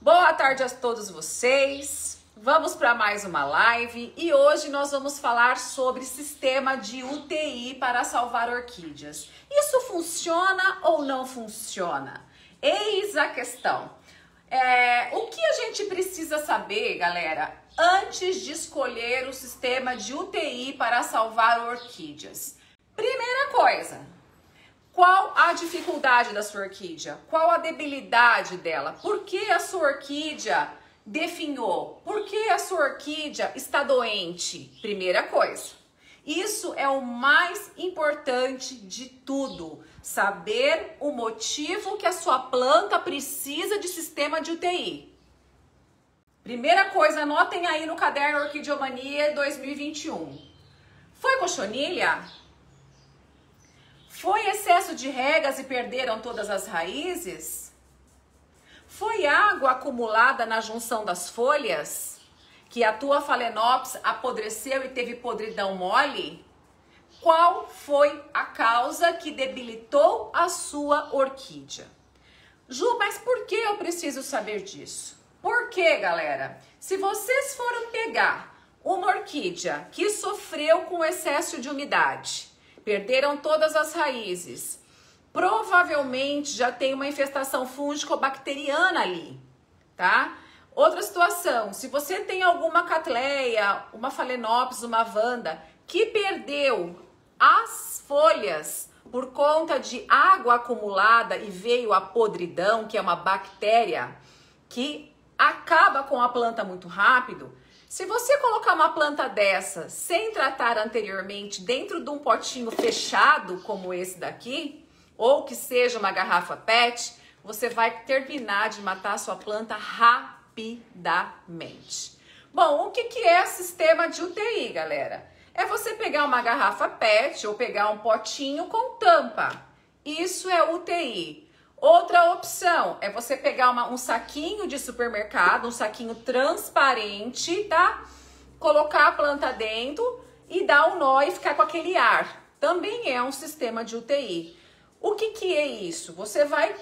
Boa tarde a todos vocês. Vamos para mais uma live e hoje nós vamos falar sobre sistema de UTI para salvar orquídeas. Isso funciona ou não funciona? Eis a questão. O que a gente precisa saber, galera, antes de escolher o sistema de UTI para salvar orquídeas? Primeira coisa, qual a dificuldade da sua orquídea? Qual a debilidade dela? Por que a sua orquídea definhou? Por que a sua orquídea está doente? Primeira coisa. Isso é o mais importante de tudo. Saber o motivo que a sua planta precisa de sistema de UTI. Primeira coisa, anotem aí no caderno Orquideomania 2021. Foi cochonilha? Foi excesso de regas e perderam todas as raízes? Foi água acumulada na junção das folhas? Que a tua Phalaenopsis apodreceu e teve podridão mole? Qual foi a causa que debilitou a sua orquídea? Ju, mas por que eu preciso saber disso? Por quê, galera? Se vocês forem pegar uma orquídea que sofreu com excesso de umidade, perderam todas as raízes, provavelmente já tem uma infestação fúngico-bacteriana ali, tá? Outra situação, se você tem alguma Cattleya, uma Phalaenopsis, uma Vanda, que perdeu as folhas por conta de água acumulada e veio a podridão, que é uma bactéria que acaba com a planta muito rápido, se você colocar uma planta dessa sem tratar anteriormente dentro de um potinho fechado como esse daqui, ou que seja uma garrafa PET, você vai terminar de matar a sua planta rapidamente. Bom, o que é sistema de UTI, galera? É você pegar uma garrafa PET ou pegar um potinho com tampa. Isso é UTI. Outra opção é você pegar um saquinho de supermercado, um saquinho transparente, tá? Colocar a planta dentro e dar um nó e ficar com aquele ar. Também é um sistema de UTI. O que é isso? Você vai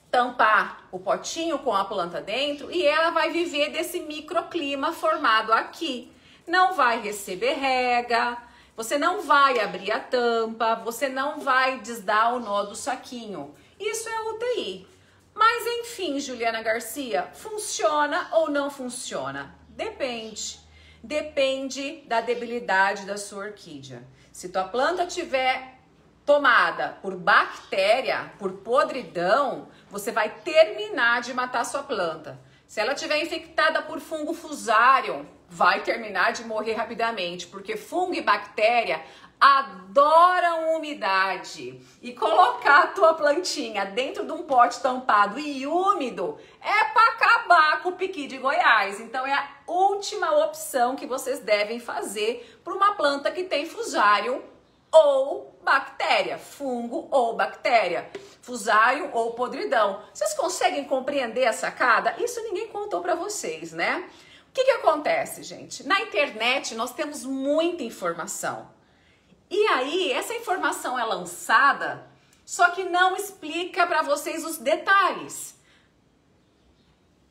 tampar o potinho com a planta dentro e ela vai viver desse microclima formado aqui. Não vai receber rega, você não vai abrir a tampa, você não vai desdar o nó do saquinho. Isso é UTI. Mas enfim, Juliana Garcia, funciona ou não funciona? Depende. Depende da debilidade da sua orquídea. Se tua planta tiver tomada por bactéria, por podridão, você vai terminar de matar sua planta. Se ela tiver infectada por fungo Fusarium, vai terminar de morrer rapidamente, porque fungo e bactéria adoram umidade. E colocar a tua plantinha dentro de um pote tampado e úmido é para acabar com o piqui de Goiás. Então é a última opção que vocês devem fazer para uma planta que tem Fusarium ou bactéria, fungo ou bactéria, Fusarium ou podridão. Vocês conseguem compreender a sacada? Isso ninguém contou para vocês, né? O que acontece, gente? Na internet nós temos muita informação. E aí, essa informação é lançada, só que não explica para vocês os detalhes,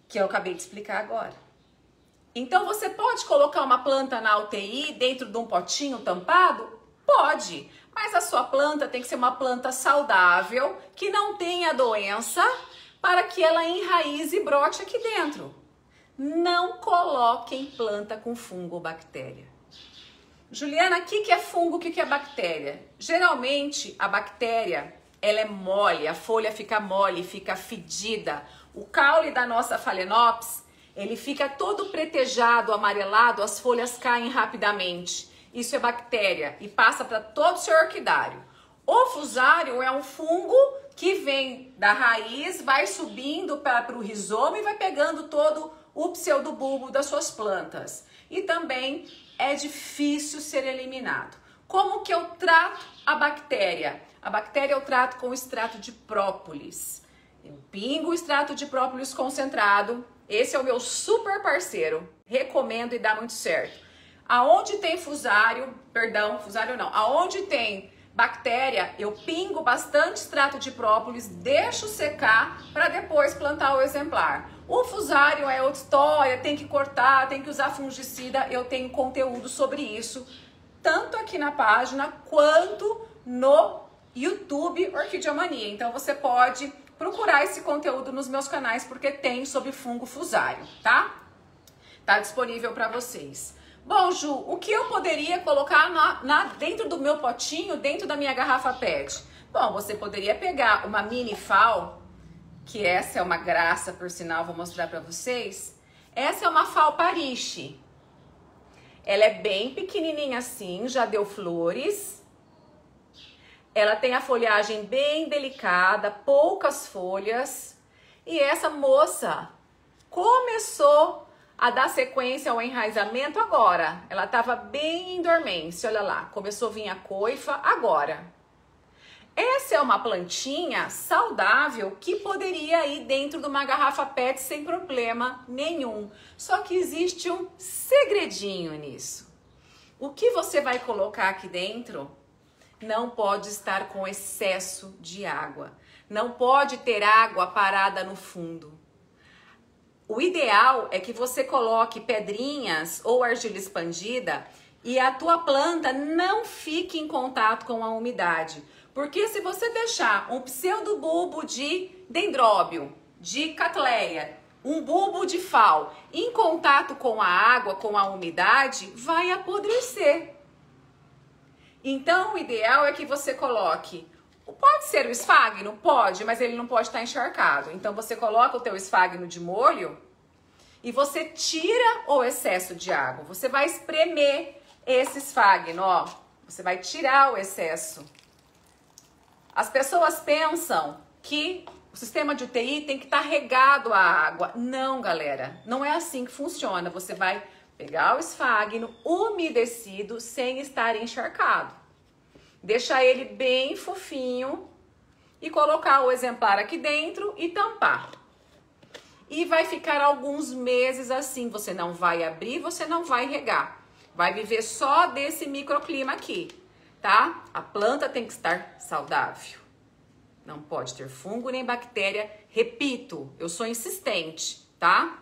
que eu acabei de explicar agora. Então, você pode colocar uma planta na UTI dentro de um potinho tampado? Pode, mas a sua planta tem que ser uma planta saudável, que não tenha doença, para que ela enraize e brote aqui dentro. Não coloquem planta com fungo ou bactéria. Juliana, o que é fungo, o que é bactéria? Geralmente, a bactéria, ela é mole, a folha fica mole, fica fedida. O caule da nossa Phalaenopsis, ele fica todo pretejado, amarelado, as folhas caem rapidamente. Isso é bactéria e passa para todo o seu orquidário. O Fusarium é um fungo que vem da raiz, vai subindo para o rizoma e vai pegando todo o pseudobulbo das suas plantas. E também é difícil ser eliminado. Como que eu trato a bactéria? A bactéria eu trato com extrato de própolis. Eu pingo o extrato de própolis concentrado. Esse é o meu super parceiro. Recomendo e dá muito certo. Aonde tem Fusarium não. Aonde tem bactéria, eu pingo bastante extrato de própolis, deixo secar para depois plantar o exemplar. O fusário é outra história, tem que cortar, tem que usar fungicida. Eu tenho conteúdo sobre isso, tanto aqui na página quanto no YouTube Orquidiomania. Então você pode procurar esse conteúdo nos meus canais, porque tem sobre fungo fusário, tá? Tá disponível para vocês. Bom, Ju, o que eu poderia colocar dentro do meu potinho, dentro da minha garrafa PET? Bom, você poderia pegar uma mini FAO, que essa é uma graça, por sinal, vou mostrar para vocês. Essa é uma FAO Pariche. Ela é bem pequenininha assim, já deu flores. Ela tem a folhagem bem delicada, poucas folhas. E essa moça começou a dar sequência ao enraizamento agora. Ela estava bem em dormência, olha lá. Começou a vir a coifa agora. Essa é uma plantinha saudável que poderia ir dentro de uma garrafa PET sem problema nenhum. Só que existe um segredinho nisso. O que você vai colocar aqui dentro não pode estar com excesso de água. Não pode ter água parada no fundo. O ideal é que você coloque pedrinhas ou argila expandida e a tua planta não fique em contato com a umidade. Porque se você deixar um pseudobulbo de dendróbio, de catleia, um bulbo de FAO em contato com a água, com a umidade, vai apodrecer. Então, o ideal é que você coloque, pode ser o esfagno? Pode, mas ele não pode estar encharcado. Então, você coloca o teu esfagno de molho e você tira o excesso de água. Você vai espremer esse esfagno, ó. Você vai tirar o excesso. As pessoas pensam que o sistema de UTI tem que estar regado à água. Não, galera, não é assim que funciona. Você vai pegar o esfagno umedecido sem estar encharcado. Deixar ele bem fofinho e colocar o exemplar aqui dentro e tampar. E vai ficar alguns meses assim. Você não vai abrir, você não vai regar. Vai viver só desse microclima aqui. Tá? A planta tem que estar saudável. Não pode ter fungo nem bactéria. Repito, eu sou insistente, tá?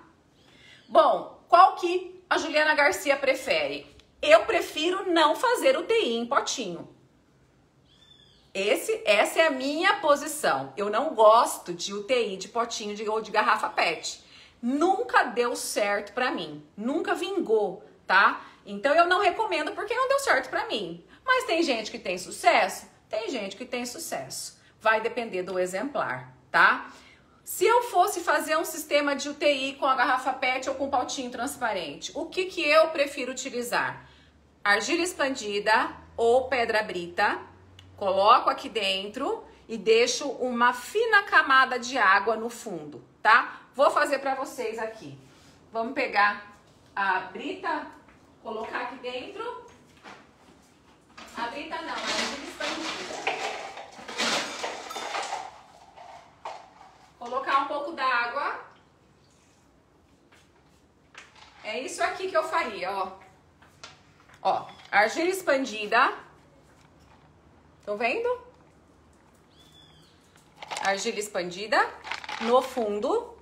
Bom, qual que a Juliana Garcia prefere? Eu prefiro não fazer UTI em potinho. Essa é a minha posição. Eu não gosto de UTI de potinho ou de garrafa PET. Nunca deu certo pra mim. Nunca vingou, tá? Então eu não recomendo porque não deu certo pra mim. Mas tem gente que tem sucesso? Tem gente que tem sucesso. Vai depender do exemplar, tá? Se eu fosse fazer um sistema de UTI com a garrafa PET ou com potinho transparente, o que eu prefiro utilizar? Argila expandida ou pedra brita. Coloco aqui dentro e deixo uma fina camada de água no fundo, tá? Vou fazer pra vocês aqui. Vamos pegar a brita, colocar aqui dentro. A brita não, a argila expandida. Colocar um pouco d'água. É isso aqui que eu faria, ó. Ó, argila expandida. Estão vendo? Argila expandida no fundo.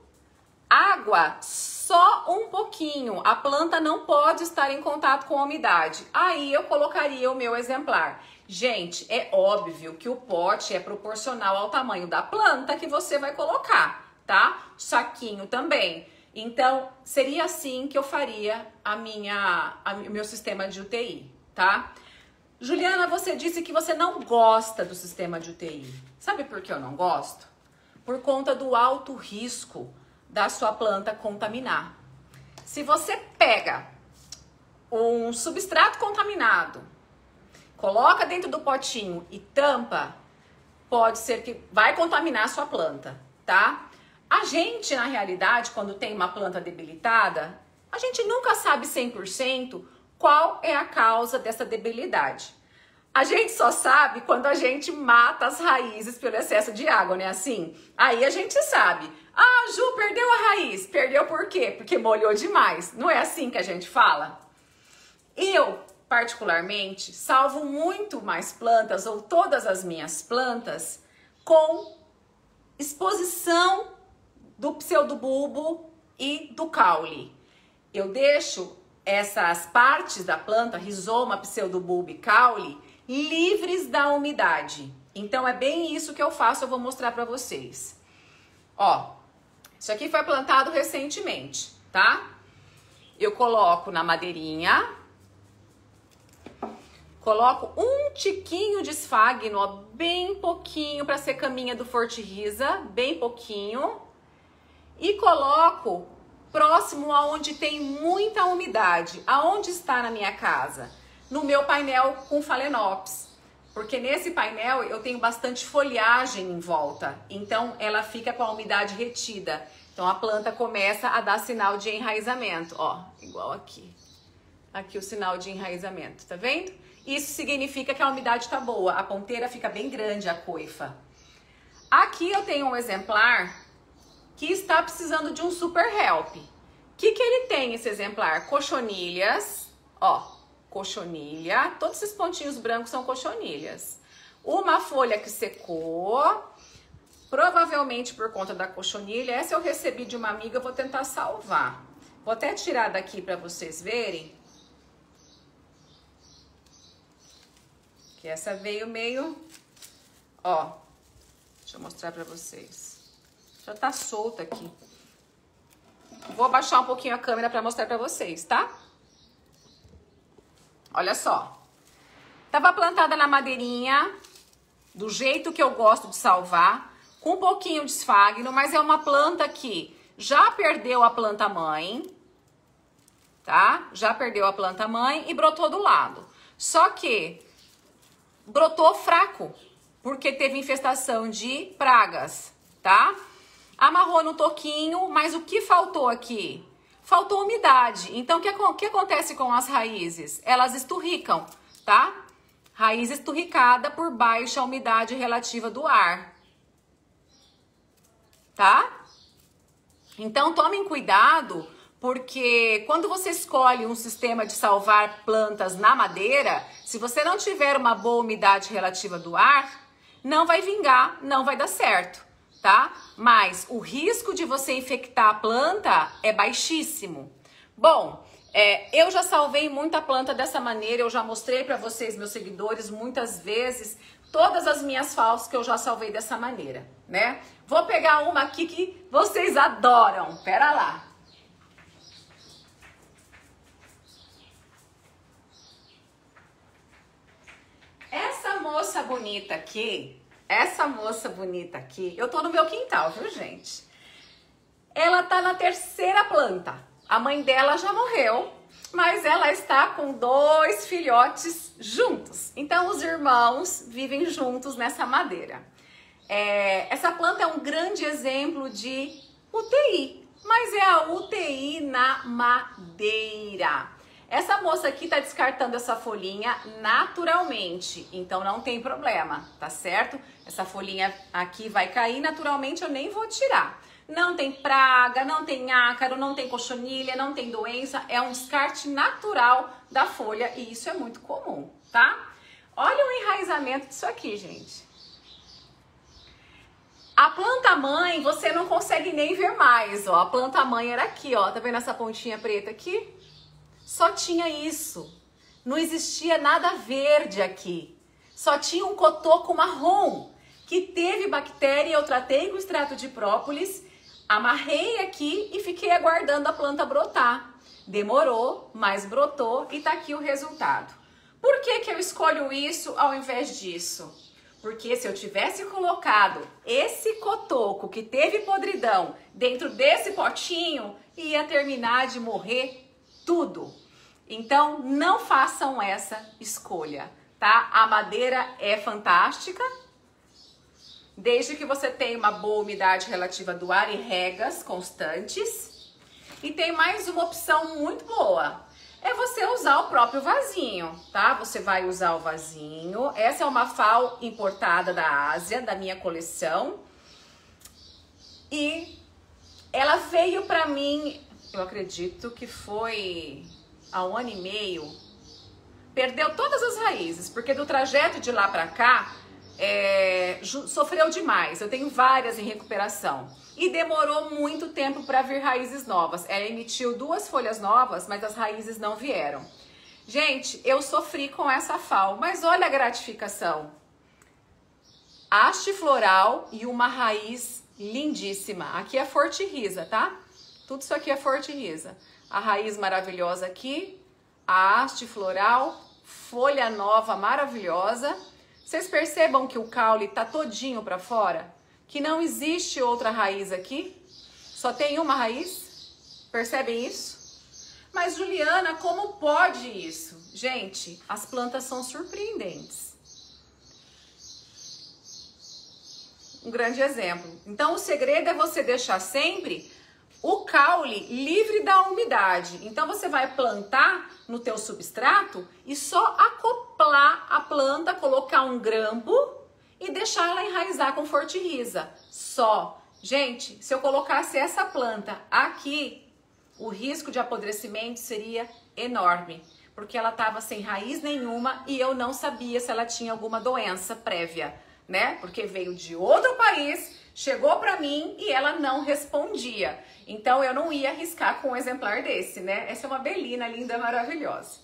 Água só um pouquinho. A planta não pode estar em contato com a umidade. Aí eu colocaria o meu exemplar. Gente, é óbvio que o pote é proporcional ao tamanho da planta que você vai colocar, tá? Saquinho também. Então, seria assim que eu faria o meu sistema de UTI, tá? Juliana, você disse que você não gosta do sistema de UTI. Sabe por que eu não gosto? Por conta do alto risco da sua planta contaminar. Se você pega um substrato contaminado, coloca dentro do potinho e tampa, pode ser que vai contaminar a sua planta, tá? A gente, na realidade, quando tem uma planta debilitada, a gente nunca sabe 100% qual é a causa dessa debilidade. A gente só sabe quando a gente mata as raízes pelo excesso de água, né? Assim, aí a gente sabe. Ah, Ju, perdeu a raiz. Perdeu por quê? Porque molhou demais. Não é assim que a gente fala? Eu, particularmente, salvo muito mais plantas, ou todas as minhas plantas, com exposição do pseudobulbo e do caule. Eu deixo essas partes da planta, rizoma, pseudobulbo e caule, livres da umidade. Então é bem isso que eu faço, eu vou mostrar para vocês. Ó, isso aqui foi plantado recentemente, tá? Eu coloco na madeirinha, coloco um tiquinho de esfagno, ó, bem pouquinho para ser caminha do Forte-Risa, bem pouquinho. E coloco próximo aonde tem muita umidade. Aonde está na minha casa? No meu painel com Phalaenopsis. Porque nesse painel eu tenho bastante folhagem em volta. Então ela fica com a umidade retida. Então a planta começa a dar sinal de enraizamento. Ó, igual aqui. Aqui o sinal de enraizamento, tá vendo? Isso significa que a umidade tá boa. A ponteira fica bem grande, a coifa. Aqui eu tenho um exemplar que está precisando de um super help. O que ele tem, esse exemplar? Cochonilhas, ó, cochonilha, todos esses pontinhos brancos são cochonilhas. Uma folha que secou, provavelmente por conta da cochonilha. Essa eu recebi de uma amiga, eu vou tentar salvar. Vou até tirar daqui para vocês verem. Que essa veio meio, ó, deixa eu mostrar para vocês. Já tá solta aqui. Vou abaixar um pouquinho a câmera para mostrar para vocês, tá? Olha só. Tava plantada na madeirinha, do jeito que eu gosto de salvar, com um pouquinho de esfagno, mas é uma planta que já perdeu a planta mãe, tá? Já perdeu a planta mãe e brotou do lado. Só que brotou fraco, porque teve infestação de pragas, tá? Amarrou no toquinho, mas o que faltou aqui? Faltou umidade. Então, o que acontece com as raízes? Elas esturricam, tá? Raiz esturricada por baixa umidade relativa do ar, tá? Então, tomem cuidado, porque quando você escolhe um sistema de salvar plantas na madeira, se você não tiver uma boa umidade relativa do ar, não vai vingar, não vai dar certo, tá? Mas o risco de você infectar a planta é baixíssimo. Bom, eu já salvei muita planta dessa maneira, eu já mostrei para vocês, meus seguidores, muitas vezes, todas as minhas falsas que eu já salvei dessa maneira, né? Vou pegar uma aqui que vocês adoram, pera lá. Essa moça bonita aqui, eu tô no meu quintal, viu, gente? Ela tá na terceira planta. A mãe dela já morreu, mas ela está com 2 filhotes juntos. Então, os irmãos vivem juntos nessa madeira. Essa planta é um grande exemplo de UTI, mas é a UTI na madeira. Essa moça aqui tá descartando essa folhinha naturalmente, então não tem problema, tá certo? Essa folhinha aqui vai cair naturalmente, eu nem vou tirar. Não tem praga, não tem ácaro, não tem cochonilha, não tem doença, é um descarte natural da folha e isso é muito comum, tá? Olha o enraizamento disso aqui, gente. A planta mãe, você não consegue nem ver mais, ó. A planta mãe era aqui, ó. Tá vendo essa pontinha preta aqui? Só tinha isso. Não existia nada verde aqui. Só tinha um cotoco marrom que teve bactéria. Eu tratei com extrato de própolis, amarrei aqui e fiquei aguardando a planta brotar. Demorou, mas brotou e tá aqui o resultado. Por que que eu escolho isso ao invés disso? Porque se eu tivesse colocado esse cotoco que teve podridão dentro desse potinho, ia terminar de morrer tudo. Então, não façam essa escolha, tá? A madeira é fantástica, desde que você tenha uma boa umidade relativa do ar e regas constantes. E tem mais uma opção muito boa, é você usar o próprio vasinho, tá? Você vai usar o vasinho. Essa é uma FAO importada da Ásia, da minha coleção. E ela veio pra mim, eu acredito que foi há 1 ano e meio. Perdeu todas as raízes, porque do trajeto de lá pra cá, sofreu demais. Eu tenho várias em recuperação. e demorou muito tempo para vir raízes novas. Ela emitiu 2 folhas novas, mas as raízes não vieram. Gente, eu sofri com essa FAO, mas olha a gratificação. Haste floral e uma raiz lindíssima. Aqui é Forte Risa, tá? Tudo isso aqui é Forte Risa. A raiz maravilhosa aqui, a haste floral, folha nova maravilhosa. Vocês percebam que o caule tá todinho para fora? Que não existe outra raiz aqui? Só tem uma raiz? Percebem isso? Mas Juliana, como pode isso? Gente, as plantas são surpreendentes. Um grande exemplo. Então, o segredo é você deixar sempre o caule livre da umidade. Então, você vai plantar no teu substrato e só acoplar a planta, colocar um grampo e deixar ela enraizar com Forte Risa. Só. Gente, se eu colocasse essa planta aqui, o risco de apodrecimento seria enorme, porque ela estava sem raiz nenhuma e eu não sabia se ela tinha alguma doença prévia, né? Porque veio de outro país, chegou para mim e ela não respondia. Então eu não ia arriscar com um exemplar desse, né? Essa é uma belina linda, maravilhosa.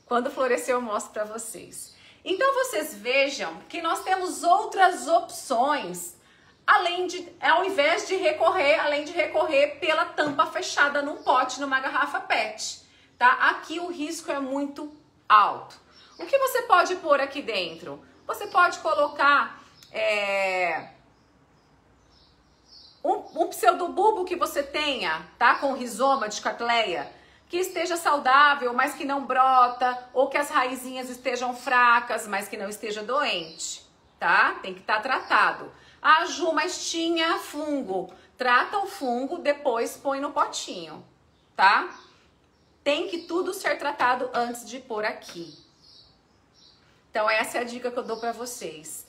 Quando florescer eu mostro para vocês. Então vocês vejam que nós temos outras opções, ao invés de recorrer pela tampa fechada num pote, numa garrafa PET, tá? Aqui o risco é muito alto. O que você pode pôr aqui dentro? Você pode colocar um pseudobulbo que você tenha, tá? Com rizoma de Cattleya, que esteja saudável, mas que não brota, ou que as raizinhas estejam fracas, mas que não esteja doente, tá? Tem que estar tratado. Ah, Ju, mas tinha fungo. Trata o fungo, depois põe no potinho, tá? Tem que tudo ser tratado antes de pôr aqui. Então, essa é a dica que eu dou pra vocês.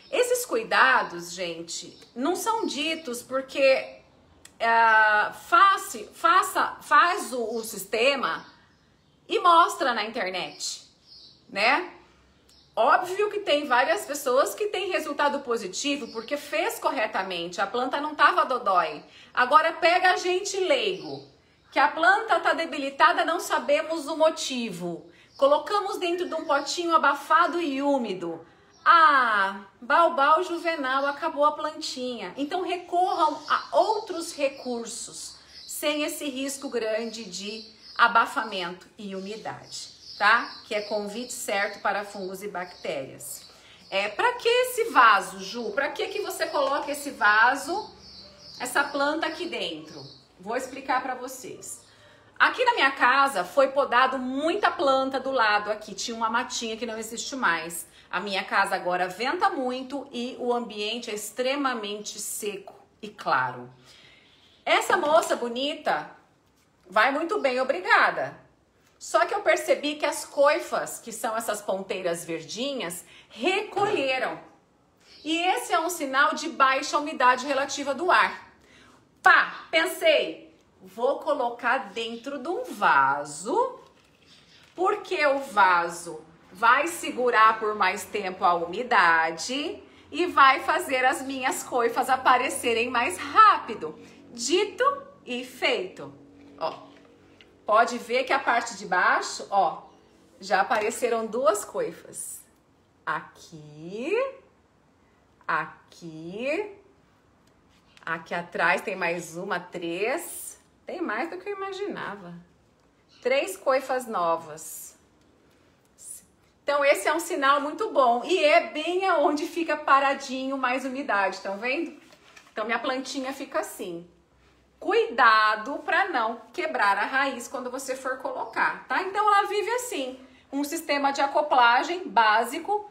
Esses cuidados, gente, não são ditos porque faz o sistema e mostra na internet, né? Óbvio que tem várias pessoas que têm resultado positivo porque fez corretamente, a planta não estava dodói. Agora pega a gente leigo, que a planta está debilitada, não sabemos o motivo. Colocamos dentro de um potinho abafado e úmido. Ah, baubau juvenal, acabou a plantinha. Então recorram a outros recursos, sem esse risco grande de abafamento e umidade. Tá? Que é convite certo para fungos e bactérias. Para que esse vaso, Ju? Para que você coloca esse vaso, essa planta aqui dentro? Vou explicar para vocês. Aqui na minha casa foi podado muita planta do lado aqui, tinha uma matinha que não existe mais. A minha casa agora venta muito e o ambiente é extremamente seco e claro. Essa moça bonita vai muito bem, obrigada. Só que eu percebi que as coifas, que são essas ponteiras verdinhas, recolheram. E esse é um sinal de baixa umidade relativa do ar. Pá, pensei, vou colocar dentro de um vaso, porque o vaso vai segurar por mais tempo a umidade e vai fazer as minhas coifas aparecerem mais rápido. Dito e feito. Ó. Pode ver que a parte de baixo, ó, já apareceram 2 coifas. Aqui, aqui, aqui atrás tem mais uma, 3. Tem mais do que eu imaginava. 3 coifas novas. Então esse é um sinal muito bom e é bem aonde fica paradinho mais umidade, estão vendo? Então minha plantinha fica assim. Cuidado para não quebrar a raiz quando você for colocar, tá? Então ela vive assim, um sistema de acoplagem básico,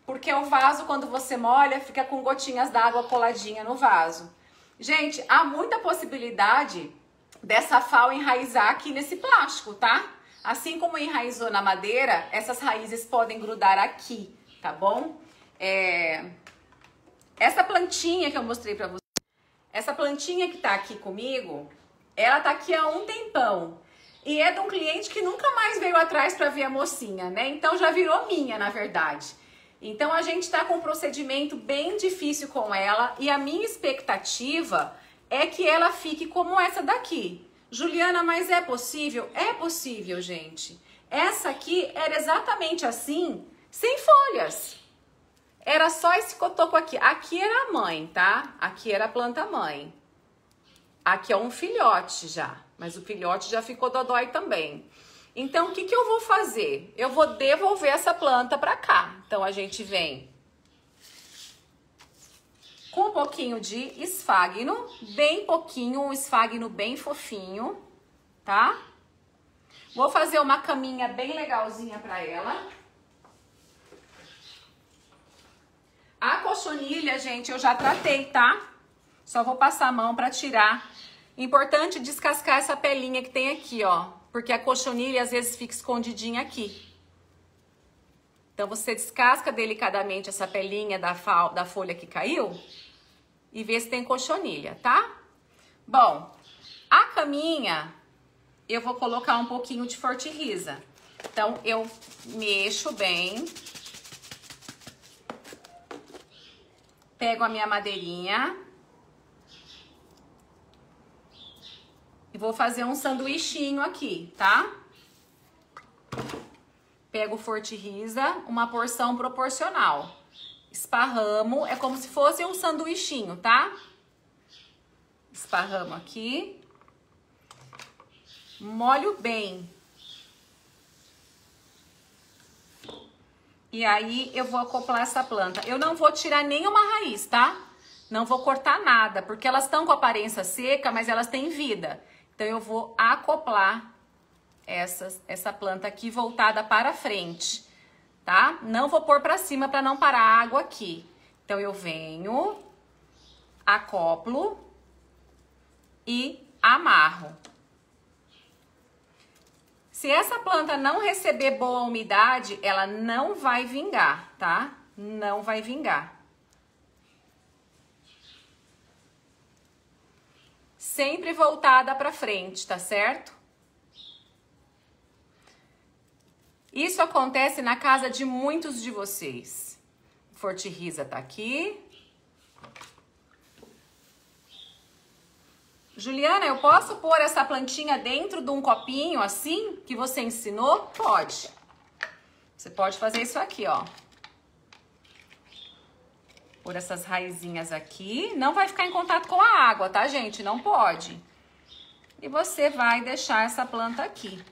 porque o vaso quando você molha fica com gotinhas d'água coladinha no vaso. Gente, há muita possibilidade dessa FAO enraizar aqui nesse plástico, tá? Assim como enraizou na madeira, essas raízes podem grudar aqui, tá bom? Essa plantinha que eu mostrei pra vocês, essa plantinha que tá aqui comigo, ela tá aqui há um tempão. E é de um cliente que nunca mais veio atrás pra ver a mocinha, né? Então já virou minha, na verdade. Então a gente tá com um procedimento bem difícil com ela e a minha expectativa é que ela fique como essa daqui. Juliana, mas é possível? É possível, gente. Essa aqui era exatamente assim, sem folhas. Era só esse cotoco aqui. Aqui era a mãe, tá? Aqui era a planta mãe. Aqui é um filhote já, mas o filhote já ficou dodói também. Então, o que que eu vou fazer? Eu vou devolver essa planta pra cá. Então, a gente vem com um pouquinho de esfagno, bem pouquinho, um esfagno bem fofinho, tá? Vou fazer uma caminha bem legalzinha pra ela. A cochonilha, gente, eu já tratei, tá? Só vou passar a mão pra tirar. Importante descascar essa pelinha que tem aqui, ó. Porque a cochonilha às vezes fica escondidinha aqui. Então, você descasca delicadamente essa pelinha da folha que caiu e vê se tem cochonilha, tá? Bom, a caminha, eu vou colocar um pouquinho de fortiriza. Então, eu mexo bem. Pego a minha madeirinha. E vou fazer um sanduichinho aqui, tá? Pego o fortiriza, uma porção proporcional. Esparramo, é como se fosse um sanduichinho, tá? Esparramo aqui. Molho bem. E aí eu vou acoplar essa planta. Eu não vou tirar nenhuma raiz, tá? Não vou cortar nada, porque elas estão com aparência seca, mas elas têm vida. Então, eu vou acoplar essa planta aqui voltada para frente, tá? Não vou pôr para cima para não parar a água aqui. Então, eu venho, acoplo e amarro. Se essa planta não receber boa umidade, ela não vai vingar, tá? Não vai vingar. Sempre voltada para frente, tá certo? Isso acontece na casa de muitos de vocês. Fortiriza tá aqui. Juliana, eu posso pôr essa plantinha dentro de um copinho assim que você ensinou? Pode. Você pode fazer isso aqui, ó. Por essas raizinhas aqui. Não vai ficar em contato com a água, tá, gente? Não pode. E você vai deixar essa planta aqui.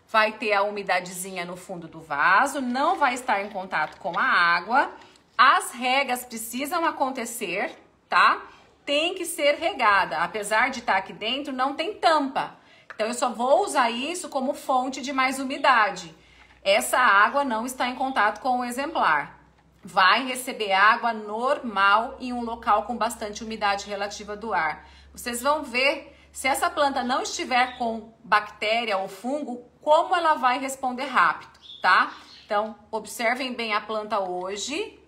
Vai ter a umidadezinha no fundo do vaso, não vai estar em contato com a água. As regas precisam acontecer, tá? Tem que ser regada. Apesar de estar aqui dentro, não tem tampa. Então, eu só vou usar isso como fonte de mais umidade. Essa água não está em contato com o exemplar. Vai receber água normal em um local com bastante umidade relativa do ar. Vocês vão ver, se essa planta não estiver com bactéria ou fungo, como ela vai responder rápido, tá? Então, observem bem a planta hoje.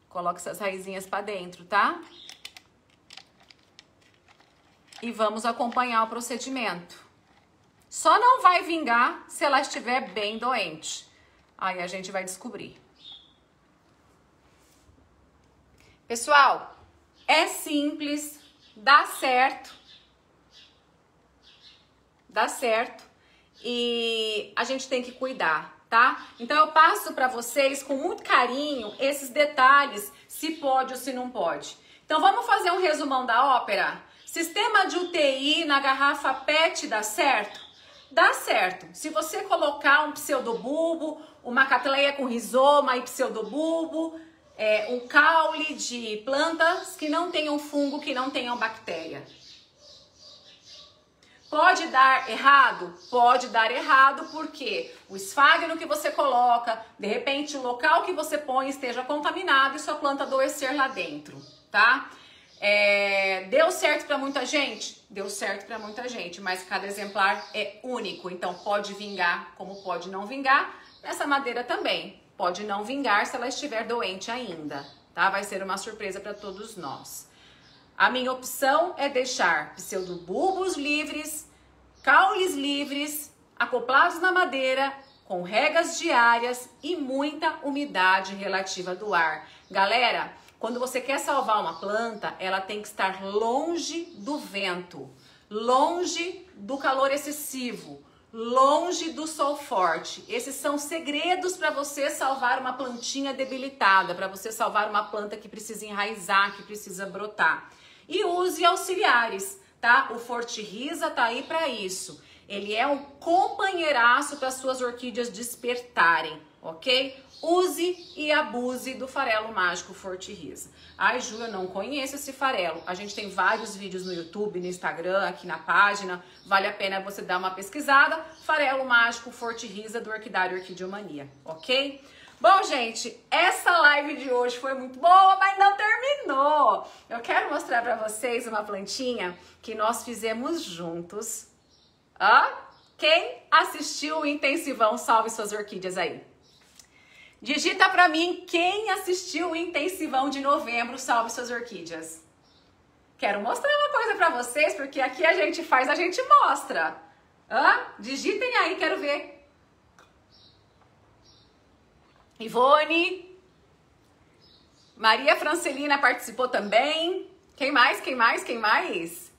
Coloque essas raizinhas para dentro, tá? E vamos acompanhar o procedimento. Só não vai vingar se ela estiver bem doente. Aí a gente vai descobrir. Pessoal, é simples, dá certo. Dá certo. E a gente tem que cuidar, tá? Então eu passo para vocês com muito carinho esses detalhes, se pode ou se não pode. Então vamos fazer um resumão da ópera? Sistema de UTI na garrafa PET dá certo? Dá certo. Se você colocar um pseudobulbo, uma catleia com rizoma e pseudobulbo, um caule de plantas que não tenham fungo, que não tenham bactéria. Pode dar errado? Pode dar errado porque o esfagno que você coloca, de repente o local que você põe esteja contaminado e sua planta adoecer lá dentro, tá? Deu certo para muita gente? Deu certo para muita gente, mas cada exemplar é único, então pode vingar como pode não vingar. Essa madeira também pode não vingar se ela estiver doente ainda, tá? Vai ser uma surpresa para todos nós. A minha opção é deixar pseudobulbos livres, caules livres, acoplados na madeira, com regas diárias e muita umidade relativa do ar. Galera, quando você quer salvar uma planta, ela tem que estar longe do vento, longe do calor excessivo, longe do sol forte. Esses são segredos para você salvar uma plantinha debilitada, para você salvar uma planta que precisa enraizar, que precisa brotar. E use auxiliares, tá? O Forte-Risa tá aí para isso. Ele é um companheiraço para suas orquídeas despertarem, ok? Use e abuse do farelo mágico Forte-Risa. Ai, Ju, eu não conheço esse farelo. A gente tem vários vídeos no YouTube, no Instagram, aqui na página. Vale a pena você dar uma pesquisada. Farelo mágico Forte-Risa do Orquidário Orquideomania, ok? Bom, gente, essa live de hoje foi muito boa, mas não terminou. Eu quero mostrar para vocês uma plantinha que nós fizemos juntos. Quem assistiu o Intensivão Salve Suas Orquídeas aí? Digita pra mim quem assistiu o Intensivão de novembro Salve Suas Orquídeas. Quero mostrar uma coisa pra vocês, porque aqui a gente faz, a gente mostra. Digitem aí, quero ver. Ivone. Maria Francelina participou também. Quem mais? Quem mais? Quem mais?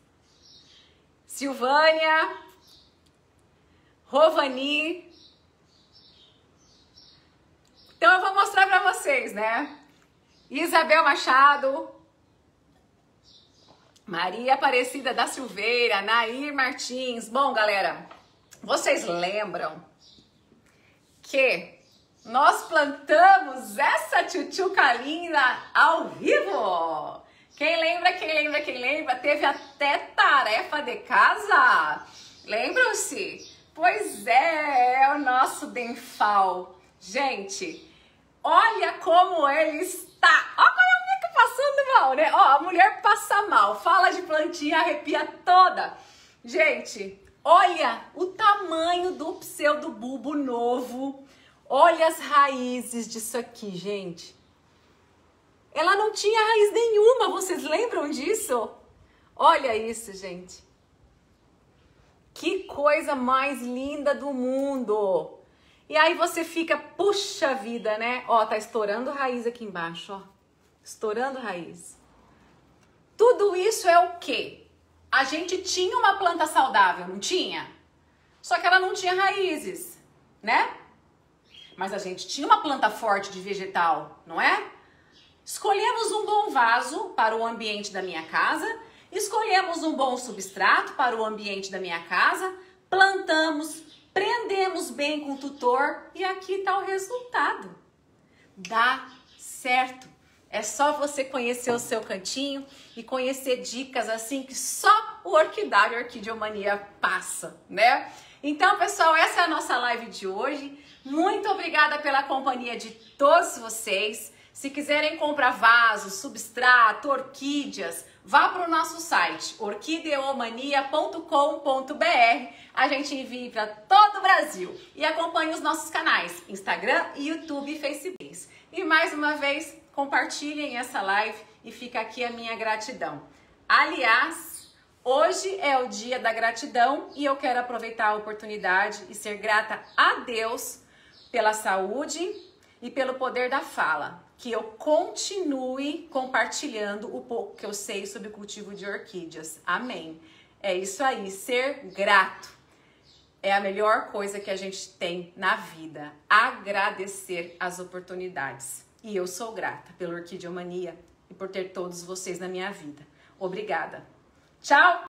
Silvânia. Rovani. Então eu vou mostrar pra vocês, né? Isabel Machado, Maria Aparecida da Silveira, Nair Martins. Bom, galera, vocês lembram que nós plantamos essa tchutchuca linda ao vivo? Quem lembra, quem lembra, quem lembra? Teve até tarefa de casa. Lembram-se? Pois é o nosso Denfal. Gente, olha como ele está. Olha como eu fico passando mal, né? Ó, a mulher passa mal. Fala de plantinha, arrepia toda. Gente, olha o tamanho do pseudobulbo novo. Olha as raízes disso aqui, gente. Ela não tinha raiz nenhuma, vocês lembram disso? Olha isso, gente. Que coisa mais linda do mundo! E aí você fica, puxa vida, né? Ó, tá estourando raiz aqui embaixo, ó. Estourando raiz. Tudo isso é o quê? A gente tinha uma planta saudável, não tinha? Só que ela não tinha raízes, né? Mas a gente tinha uma planta forte de vegetal, não é? Escolhemos um bom vaso para o ambiente da minha casa. Escolhemos um bom substrato para o ambiente da minha casa, plantamos, prendemos bem com o tutor e aqui está o resultado. Dá certo. É só você conhecer o seu cantinho e conhecer dicas assim que só o Orquidário Orquideomania passa, né? Então, pessoal, essa é a nossa live de hoje. Muito obrigada pela companhia de todos vocês. Se quiserem comprar vasos, substrato, orquídeas, vá para o nosso site, orquideomania.com.br. A gente envia para todo o Brasil. E acompanhe os nossos canais, Instagram, YouTube e Facebook. E mais uma vez, compartilhem essa live e fica aqui a minha gratidão. Aliás, hoje é o dia da gratidão e eu quero aproveitar a oportunidade e ser grata a Deus pela saúde e pelo poder da fala. Que eu continue compartilhando o pouco que eu sei sobre o cultivo de orquídeas. Amém. É isso aí, ser grato é a melhor coisa que a gente tem na vida. Agradecer as oportunidades. E eu sou grata pela Orquideomania e por ter todos vocês na minha vida. Obrigada. Tchau!